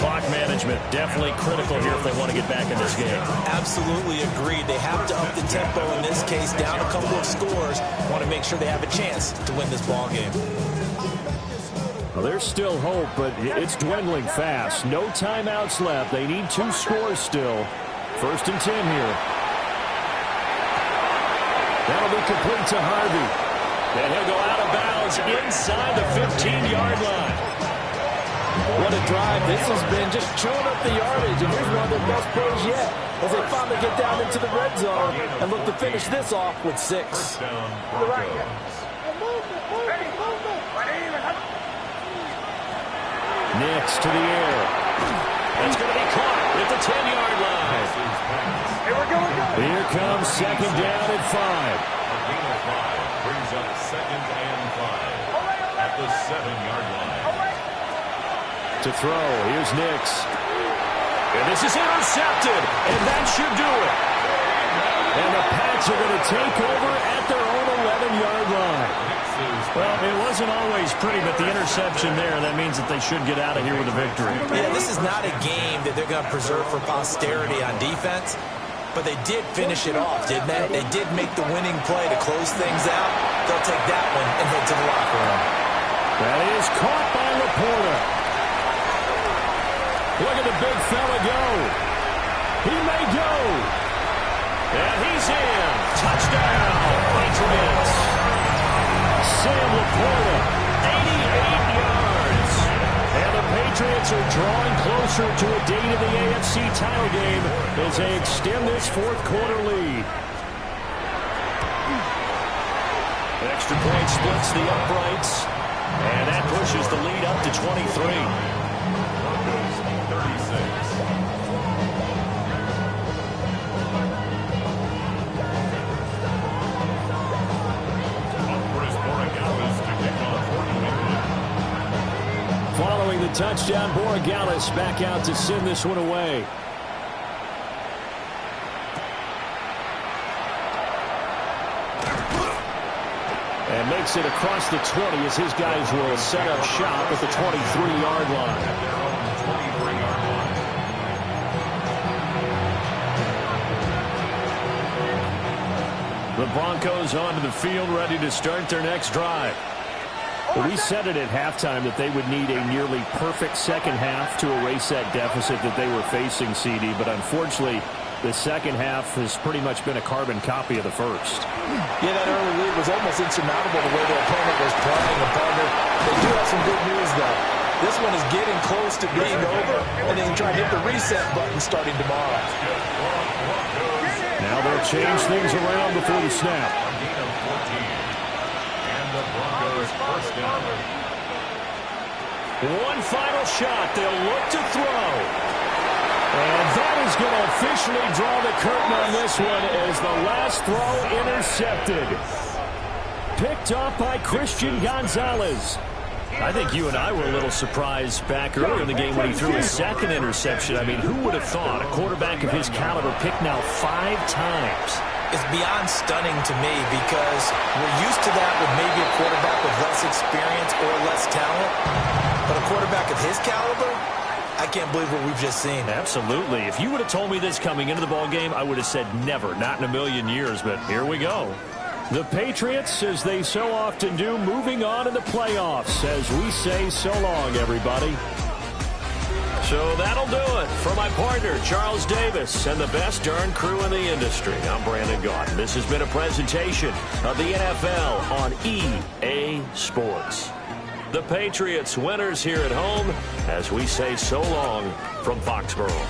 Clock management definitely critical here if they want to get back in this game. Absolutely agreed. They have to up the tempo in this case, down a couple of scores. Want to make sure they have a chance to win this ball game. Well, there's still hope, but it's dwindling fast. No timeouts left. They need 2 scores still. First and 10 here. That'll be complete to Harvey. And he'll go out of bounds inside the 15-yard line. What a drive. This has been just chewing up the yardage, and here's one of their best plays yet as they finally get down into the red zone and look to finish this off with 6. Nix to the air. It's going to be caught at the 10-yard line. Here comes second down and 5. Brings up second and 5 at the 7-yard line. To throw, here's Nix. And this is intercepted, and that should do it. And the Pats are going to take over at their own 11-yard line. Well, it wasn't always pretty, but the interception there, that means that they should get out of here with a victory. Yeah, this is not a game that they're going to preserve for posterity on defense, but they did finish it off, didn't they? They did make the winning play to close things out. They'll take that one and head to the locker room. That is caught by Laporta. Look at the big fella go. He may go. And he's in. Touchdown, Patriots. Sam Laporta, 88 yards. and the Patriots are drawing closer to a date in the AFC title game as they extend this fourth-quarter lead. Extra point splits the uprights. And that pushes the lead up to 23. Broncos 36. Following the touchdown, Borregales back out to send this one away. And makes it across the 20 as his guys will set up shop at the 23-yard line. At their own 23-yard line. The Broncos onto the field, ready to start their next drive. We said it at halftime that they would need a nearly perfect second half to erase that deficit that they were facing, CD. But unfortunately, the second half has pretty much been a carbon copy of the first. Yeah, that early lead was almost insurmountable the way their opponent was playing. And partner, they do have some good news, though. This one is getting close to being over, and they can try to hit the reset button starting tomorrow. Now they'll change things around before the snap. The Broncos first down. One final shot. They'll look to throw. And that is going to officially draw the curtain on this one as the last throw intercepted. Picked off by Christian Gonzalez. I think you and I were a little surprised back earlier in the game when he threw his second interception. I mean, who would have thought a quarterback of his caliber picked now 5 times? It's beyond stunning to me because we're used to that with maybe a quarterback with less experience or less talent. But a quarterback of his caliber, I can't believe what we've just seen. Absolutely. If you would have told me this coming into the ballgame, I would have said never, not in a million years. But here we go. The Patriots, as they so often do, moving on in the playoffs as we say so long, everybody. So that'll do it. For my partner, Charles Davis, and the best darn crew in the industry, I'm Brandon Gaudin. This has been a presentation of the NFL on EA Sports. The Patriots winners here at home as we say so long from Foxborough.